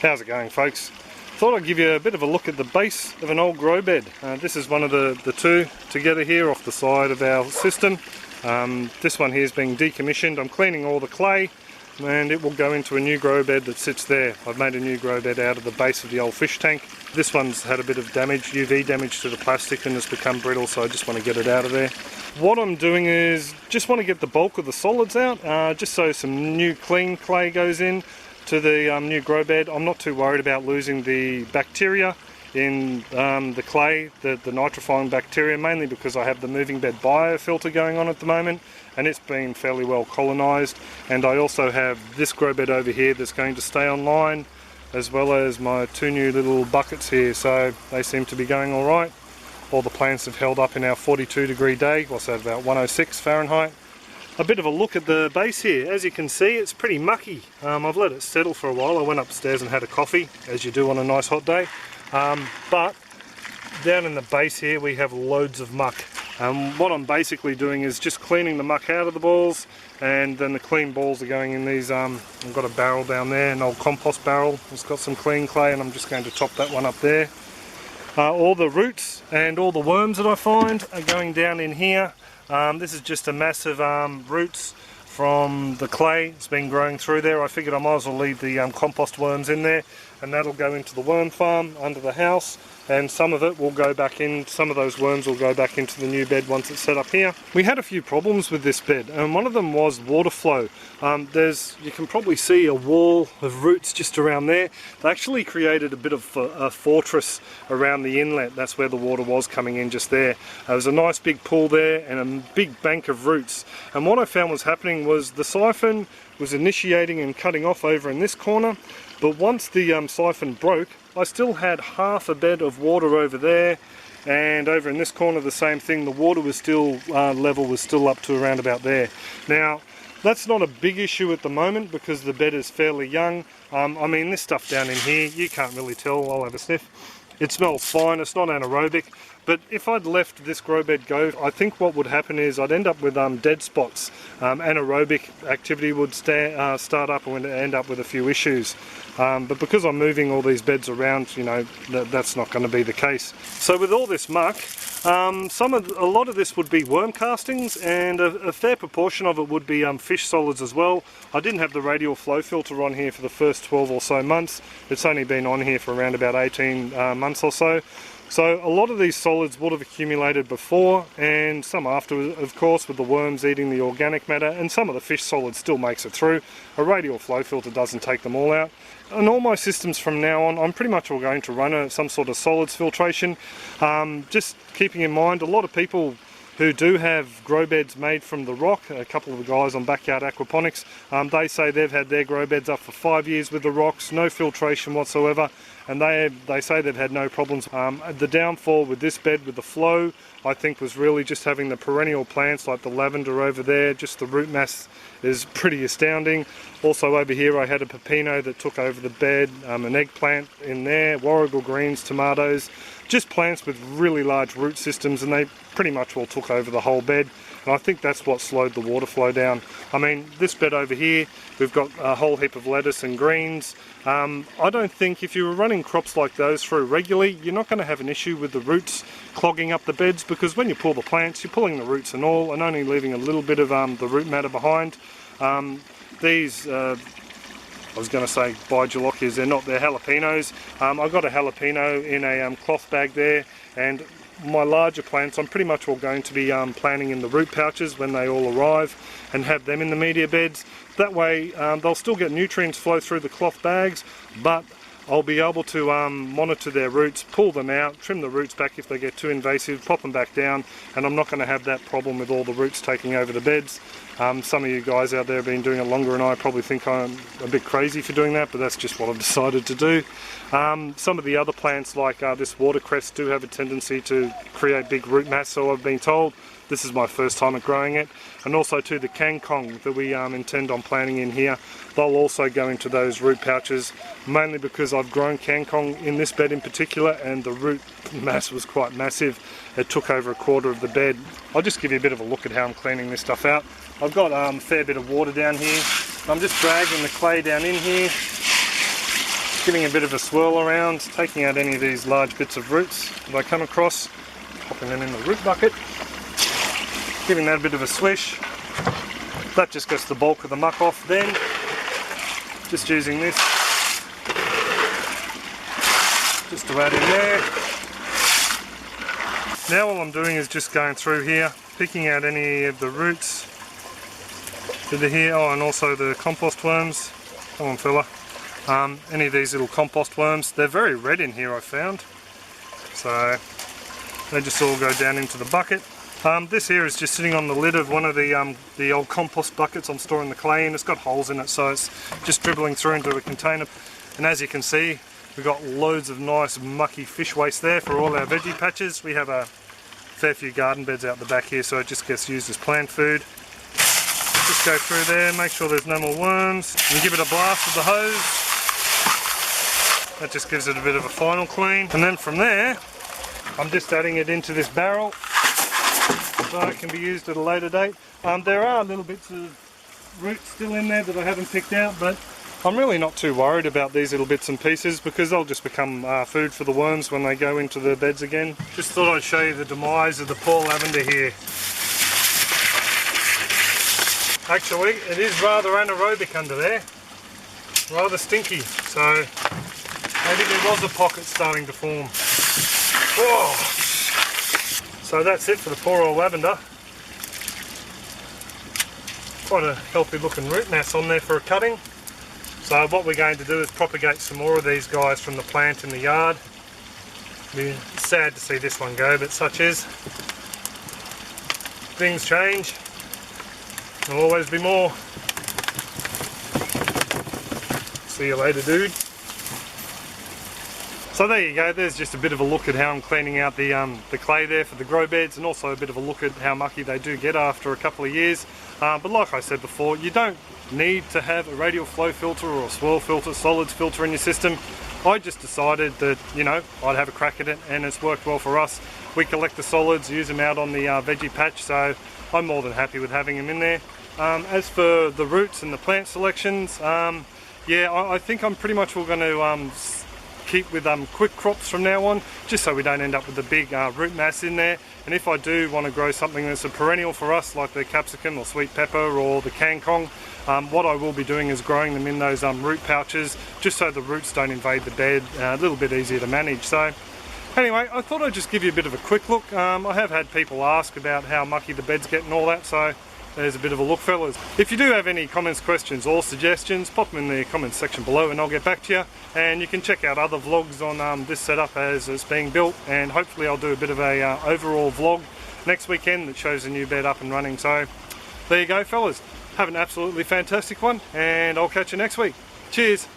How's it going, folks? Thought I'd give you a bit of a look at the base of an old grow bed. This is one of the two together here off the side of our system. This one here is being decommissioned. I'm cleaning all the clay and it will go into a new grow bed that sits there. I've made a new grow bed out of the base of the old fish tank. This one's had a bit of damage, UV damage to the plastic, and it's become brittle, so I just want to get it out of there. What I'm doing is just want to get the bulk of the solids out, just so some new clean clay goes in to the new grow bed. I'm not too worried about losing the bacteria in the clay, the nitrifying bacteria, mainly because I have the moving bed biofilter going on at the moment and it's been fairly well colonised. And I also have this grow bed over here that's going to stay online, as well as my two new little buckets here, so they seem to be going alright. All the plants have held up in our 42-degree day, what's that, about 106 Fahrenheit. A bit of a look at the base here. As you can see, it's pretty mucky. I've let it settle for a while. I went upstairs and had a coffee, as you do on a nice hot day. But down in the base here we have loads of muck. What I'm basically doing is just cleaning the muck out of the balls, and then the clean balls are going in these, I've got a barrel down there, an old compost barrel. It's got some clean clay and I'm just going to top that one up there. All the roots and all the worms that I find are going down in here. This is just a massive roots from the clay. It's been growing through there. I figured I might as well leave the compost worms in there, and that'll go into the worm farm under the house, and some of it will go back in, some of those worms will go back into the new bed once it's set up here. We had a few problems with this bed, and one of them was water flow. You can probably see a wall of roots just around there. They actually created a bit of a fortress around the inlet. That's where the water was coming in, just there. There was a nice big pool there and a big bank of roots, and what I found was happening was the siphon was initiating and cutting off over in this corner, but once the siphon broke, I still had half a bed of water over there, and over in this corner the same thing. The water was still, level was still up to around about there. Now, that's not a big issue at the moment because the bed is fairly young. I mean, this stuff down in here, you can't really tell. I'll have a sniff. It smells fine, it's not anaerobic, but if I'd left this grow bed go, I think what would happen is I'd end up with dead spots. Anaerobic activity would start up and end up with a few issues. But because I'm moving all these beds around, you know, that's not going to be the case. So with all this muck, a lot of this would be worm castings, and a fair proportion of it would be fish solids as well. I didn't have the radial flow filter on here for the first 12 or so months. It's only been on here for around about 18 months or so. So a lot of these solids would have accumulated before, and some after, of course, with the worms eating the organic matter, and some of the fish solids still makes it through. A radial flow filter doesn't take them all out. And all my systems from now on, I'm pretty much all going to run some sort of solids filtration. Just keeping in mind, a lot of people who do have grow beds made from the rock, a couple of the guys on Backyard Aquaponics, they say they've had their grow beds up for 5 years with the rocks, no filtration whatsoever, and they say they've had no problems. The downfall with this bed, with the flow, I think was really just having the perennial plants like the lavender over there. Just the root mass is pretty astounding. Also over here I had a pepino that took over the bed, an eggplant in there, warrigal greens, tomatoes, just plants with really large root systems, and they pretty much all took over the whole bed, and I think that's what slowed the water flow down. I mean, this bed over here, we've got a whole heap of lettuce and greens. I don't think if you were running crops like those through regularly, you're not going to have an issue with the roots clogging up the beds, because when you pull the plants, you're pulling the roots and all, and only leaving a little bit of the root matter behind. These I was going to say bigelokias, they're not, they're jalapenos. I got a jalapeno in a cloth bag there, and my larger plants I'm pretty much all going to be planting in the root pouches when they all arrive, and have them in the media beds. That way they'll still get nutrients flow through the cloth bags, but I'll be able to monitor their roots, pull them out, trim the roots back if they get too invasive, pop them back down, and I'm not going to have that problem with all the roots taking over the beds. Some of you guys out there have been doing it longer, and I probably think I'm a bit crazy for doing that, but that's just what I've decided to do. Some of the other plants like this watercress do have a tendency to create big root mass, so I've been told. This is my first time at growing it. And also too, the kangkong that we intend on planting in here, they'll also go into those root pouches, mainly because I've grown kangkong in this bed in particular, and the root mass was quite massive. It took over a quarter of the bed. I'll just give you a bit of a look at how I'm cleaning this stuff out. I've got a fair bit of water down here. I'm just dragging the clay down in here. Just giving a bit of a swirl around, taking out any of these large bits of roots that I come across, popping them in the root bucket, giving that a bit of a swish. That just gets the bulk of the muck off. Then just using this just to add in there. Now all I'm doing is just going through here, picking out any of the roots that are here. Oh, and also the compost worms. Come on, fella. Any of these little compost worms. They're very red in here, I found. So they just all go down into the bucket. This here is just sitting on the lid of one of the old compost buckets I'm storing the clay in. It's got holes in it, so it's just dribbling through into a container. And as you can see, we've got loads of nice mucky fish waste there for all our veggie patches. We have a fair few garden beds out the back here, so it just gets used as plant food. Just go through there, make sure there's no more worms, and give it a blast with the hose. That just gives it a bit of a final clean. And then from there, I'm just adding it into this barrel, so it can be used at a later date. There are little bits of roots still in there that I haven't picked out, but I'm really not too worried about these little bits and pieces because they'll just become food for the worms when they go into the beds again. Just thought I'd show you the demise of the poor lavender here. Actually, it is rather anaerobic under there, rather stinky, so maybe there was a pocket starting to form. Whoa. So that's it for the poor old lavender. Quite a healthy looking root mass on there for a cutting. So what we're going to do is propagate some more of these guys from the plant in the yard. Be sad to see this one go, but such is. Things change. There'll always be more. See you later, dude. So there you go, there's just a bit of a look at how I'm cleaning out the clay there for the grow beds, and also a bit of a look at how mucky they do get after a couple of years. But like I said before, you don't need to have a radial flow filter or a swirl filter, solids filter in your system. I just decided that, you know, I'd have a crack at it, and it's worked well for us. We collect the solids, use them out on the veggie patch, so I'm more than happy with having them in there. As for the roots and the plant selections, yeah, I think I'm pretty much all going to keep with quick crops from now on, just so we don't end up with a big root mass in there. And if I do want to grow something that's a perennial for us, like the capsicum or sweet pepper or the kangkong, what I will be doing is growing them in those root pouches, just so the roots don't invade the bed, a little bit easier to manage. So anyway, I thought I'd just give you a bit of a quick look. I have had people ask about how mucky the beds get and all that, so there's a bit of a look, fellas. If you do have any comments, questions or suggestions, pop them in the comments section below and I'll get back to you. And you can check out other vlogs on this setup as it's being built, and hopefully I'll do a bit of a overall vlog next weekend that shows the new bed up and running. So there you go, fellas. Have an absolutely fantastic one, and I'll catch you next week. Cheers.